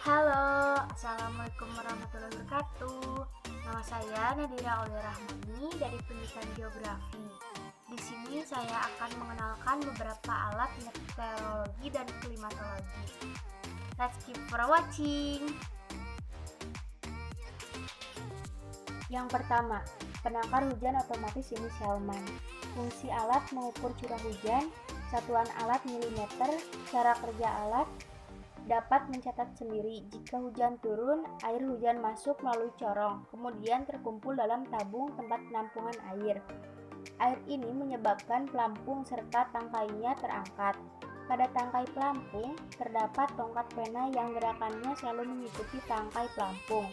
Halo, Assalamualaikum warahmatullahi wabarakatuh. Nama saya Nadira Aulia Rahmani dari Pendidikan Geografi. Di sini saya akan mengenalkan beberapa alat meteorologi dan klimatologi. Let's keep for watching. Yang pertama, penangkar hujan otomatis jenis Hellman. Fungsi alat mengukur curah hujan, satuan alat milimeter, cara kerja alat, dapat mencatat sendiri jika hujan turun, air hujan masuk melalui corong, kemudian terkumpul dalam tabung tempat penampungan air. Air ini menyebabkan pelampung serta tangkainya terangkat. Pada tangkai pelampung, terdapat tongkat pena yang gerakannya selalu mengikuti tangkai pelampung.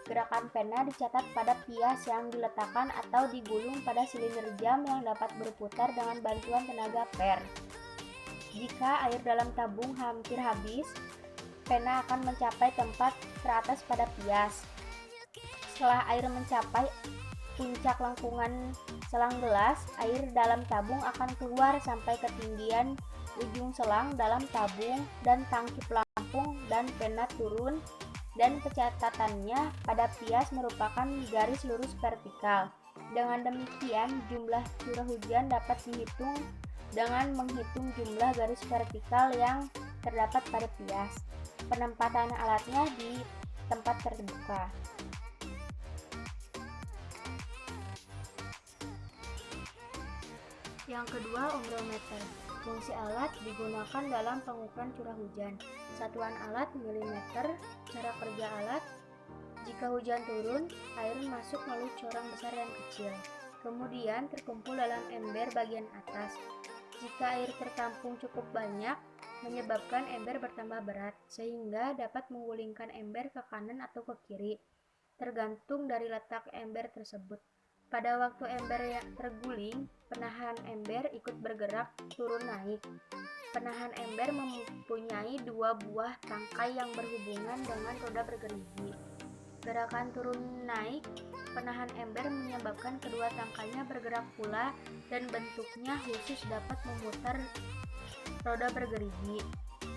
Gerakan pena dicatat pada pias yang diletakkan atau digulung pada silinder jam yang dapat berputar dengan bantuan tenaga per. Jika air dalam tabung hampir habis, pena akan mencapai tempat teratas pada pias. Setelah air mencapai puncak lengkungan selang gelas, air dalam tabung akan keluar sampai ketinggian ujung selang dalam tabung dan tangki pelampung dan pena turun, dan pencatatannya pada pias merupakan garis lurus vertikal. Dengan demikian, jumlah curah hujan dapat dihitung dengan menghitung jumlah garis vertikal yang terdapat pada pias. Penempatan alatnya di tempat terbuka. Yang kedua, ombrometer. Fungsi alat digunakan dalam pengukuran curah hujan. Satuan alat milimeter. Cara kerja alat: jika hujan turun, air masuk melalui corong besar dan kecil, kemudian terkumpul dalam ember bagian atas. Jika air tertampung cukup banyak, menyebabkan ember bertambah berat, sehingga dapat menggulingkan ember ke kanan atau ke kiri, tergantung dari letak ember tersebut. Pada waktu ember yang terguling, penahan ember ikut bergerak turun naik. Penahan ember mempunyai dua buah tangkai yang berhubungan dengan roda bergerigi. Gerakan turun naik penahan ember menyebabkan kedua tangkainya bergerak pula dan bentuknya khusus dapat memutar roda bergerigi.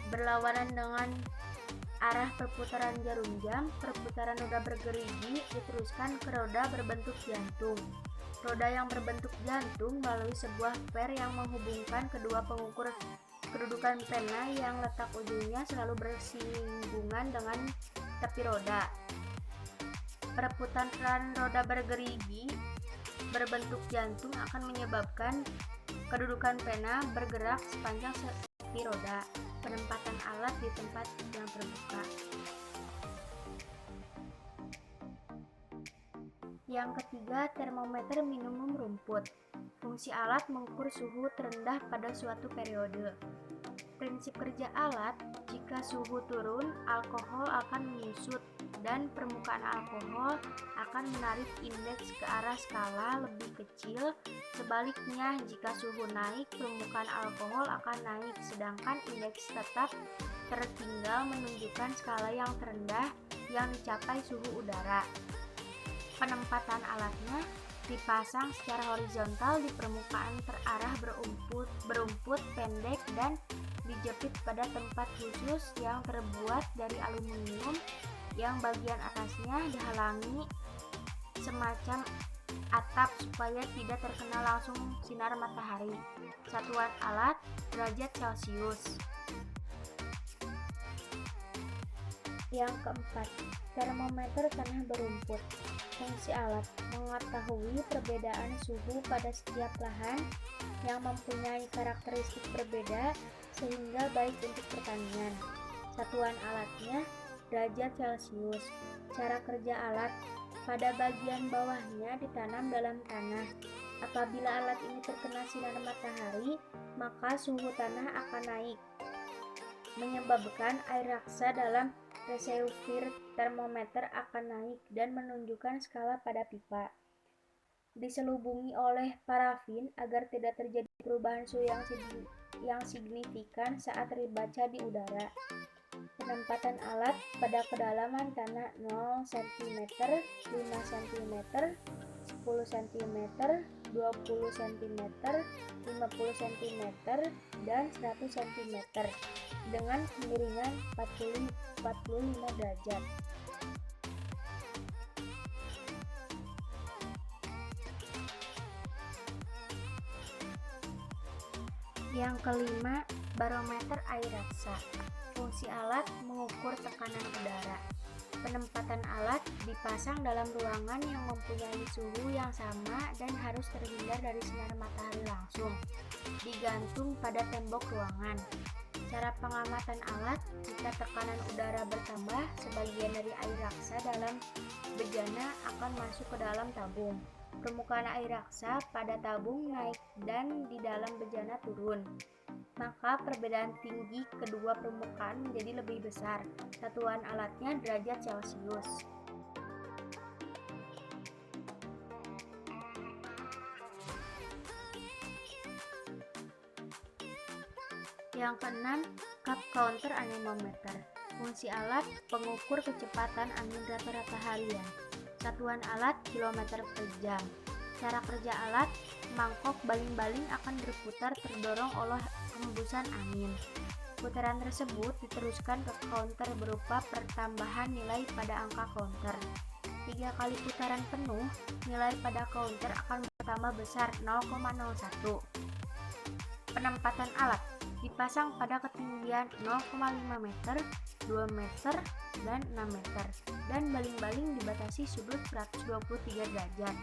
Berlawanan dengan arah perputaran jarum jam, perputaran roda bergerigi diteruskan ke roda berbentuk jantung. Roda yang berbentuk jantung melalui sebuah per yang menghubungkan kedua pengukur kedudukan pena yang letak ujungnya selalu bersinggungan dengan tepi roda. Perputaran roda bergerigi berbentuk jantung akan menyebabkan kedudukan pena bergerak sepanjang tepi roda. Penempatan alat di tempat yang terbuka. Yang ketiga, termometer minimum rumput. Fungsi alat mengukur suhu terendah pada suatu periode. Prinsip kerja alat: jika suhu turun, alkohol akan menyusut dan permukaan alkohol akan menarik indeks ke arah skala lebih kecil. Sebaliknya, jika suhu naik, permukaan alkohol akan naik, sedangkan indeks tetap tertinggal menunjukkan skala yang terendah yang dicapai suhu udara. Penempatan alatnya dipasang secara horizontal di permukaan terarah berumput pendek dan dijepit pada tempat khusus yang terbuat dari aluminium yang bagian atasnya dihalangi semacam atap supaya tidak terkena langsung sinar matahari. Satuan alat: derajat Celcius. Yang keempat, termometer tanah berumput. Fungsi alat: mengetahui perbedaan suhu pada setiap lahan yang mempunyai karakteristik berbeda sehingga baik untuk pertanian. Satuan alatnya derajat Celcius. Cara kerja alat: pada bagian bawahnya ditanam dalam tanah. Apabila alat ini terkena sinar matahari, maka suhu tanah akan naik, menyebabkan air raksa dalam reservoir termometer akan naik dan menunjukkan skala pada pipa. Diselubungi oleh parafin agar tidak terjadi perubahan suhu yang signifikan saat dibaca di udara. Penempatan alat: pada kedalaman tanah 0 cm, 5 cm, 10 cm, 20 cm, 50 cm, dan 100 cm dengan kemiringan 45 derajat. Yang kelima, barometer air raksa. Fungsi alat mengukur tekanan udara. Penempatan alat dipasang dalam ruangan yang mempunyai suhu yang sama dan harus terhindar dari sinar matahari langsung. Digantung pada tembok ruangan. Cara pengamatan alat: jika tekanan udara bertambah, sebagian dari air raksa dalam bejana akan masuk ke dalam tabung. Permukaan air raksa pada tabung naik dan di dalam bejana turun. Maka perbedaan tinggi kedua permukaan menjadi lebih besar. Satuan alatnya derajat Celcius. Yang keenam, cup counter anemometer. Fungsi alat pengukur kecepatan angin rata-rata harian. Satuan alat kilometer per jam. Cara kerja alat: mangkok baling-baling akan berputar terdorong oleh hembusan angin. Putaran tersebut diteruskan ke counter berupa pertambahan nilai pada angka counter. 3 kali putaran penuh, nilai pada counter akan bertambah besar 0,01. Penempatan alat dipasang pada ketinggian 0,5 meter, 2 meter, dan 6 meter, dan baling-baling dibatasi sudut 123 derajat.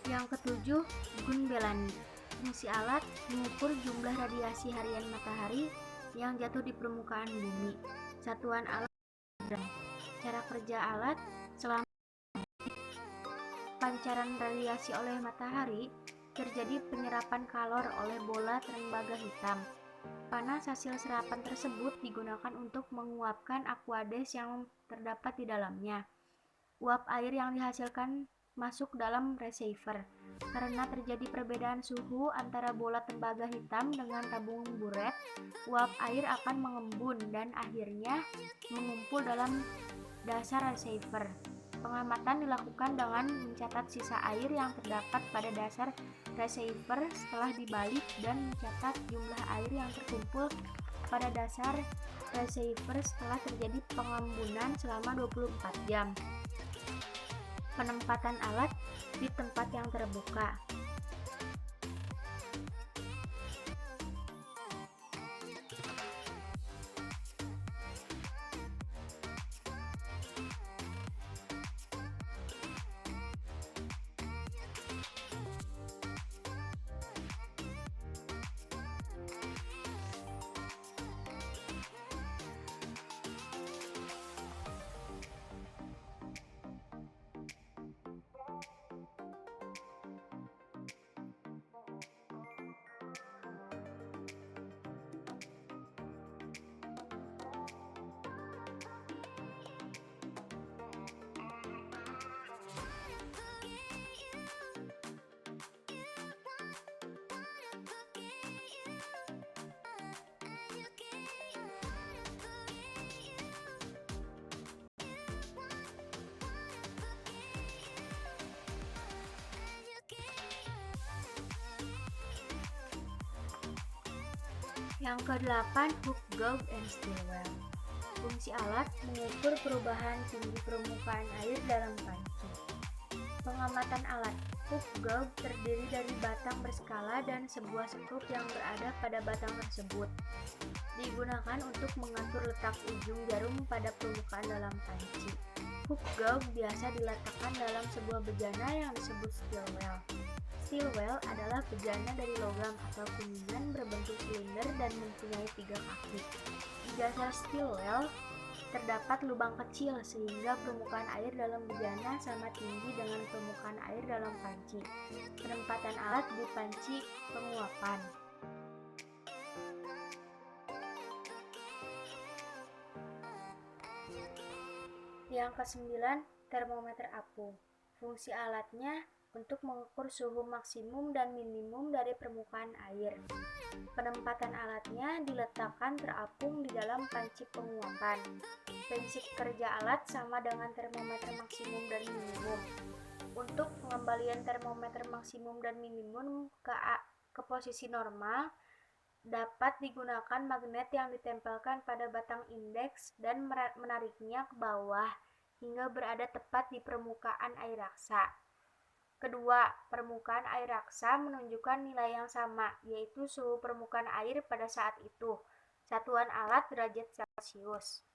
Yang ketujuh, Gun Bellani. Fungsi alat mengukur jumlah radiasi harian matahari yang jatuh di permukaan bumi. Satuan alat gram. Cara kerja alat: selama pancaran radiasi oleh matahari, terjadi penyerapan kalor oleh bola tembaga hitam. Panas hasil serapan tersebut digunakan untuk menguapkan aqueous yang terdapat di dalamnya. Uap air yang dihasilkan masuk dalam receiver. Karena terjadi perbedaan suhu antara bola tembaga hitam dengan tabung buret, uap air akan mengembun dan akhirnya mengumpul dalam dasar receiver. Pengamatan dilakukan dengan mencatat sisa air yang terdapat pada dasar receiver setelah dibalik dan mencatat jumlah air yang terkumpul pada dasar receiver setelah terjadi pengembunan selama 24 jam. Penempatan alat di tempat yang terbuka. Yang ke-8, hook gauge and steel well. Fungsi alat mengukur perubahan tinggi permukaan air dalam panci. Pengamatan alat. Hook gauge terdiri dari batang berskala dan sebuah sekrup yang berada pada batang tersebut. Digunakan untuk mengatur letak ujung jarum pada permukaan dalam panci. Hook gauge biasa diletakkan dalam sebuah bejana yang disebut steel well. Steel well adalah bejana dari logam atau kuningan berbentuk silinder dan mempunyai 3 kaki. Di dasar steel well terdapat lubang kecil sehingga permukaan air dalam bejana sama tinggi dengan permukaan air dalam panci. Penempatan alat di panci penguapan. Yang ke-9, termometer apung. Fungsi alatnya untuk mengukur suhu maksimum dan minimum dari permukaan air. Penempatan alatnya diletakkan terapung di dalam panci penguapan. Prinsip kerja alat sama dengan termometer maksimum dan minimum. Untuk pengembalian termometer maksimum dan minimum ke posisi normal, dapat digunakan magnet yang ditempelkan pada batang indeks dan menariknya ke bawah hingga berada tepat di permukaan air raksa. Kedua, permukaan air raksa menunjukkan nilai yang sama, yaitu suhu permukaan air pada saat itu. Satuan alat derajat Celcius.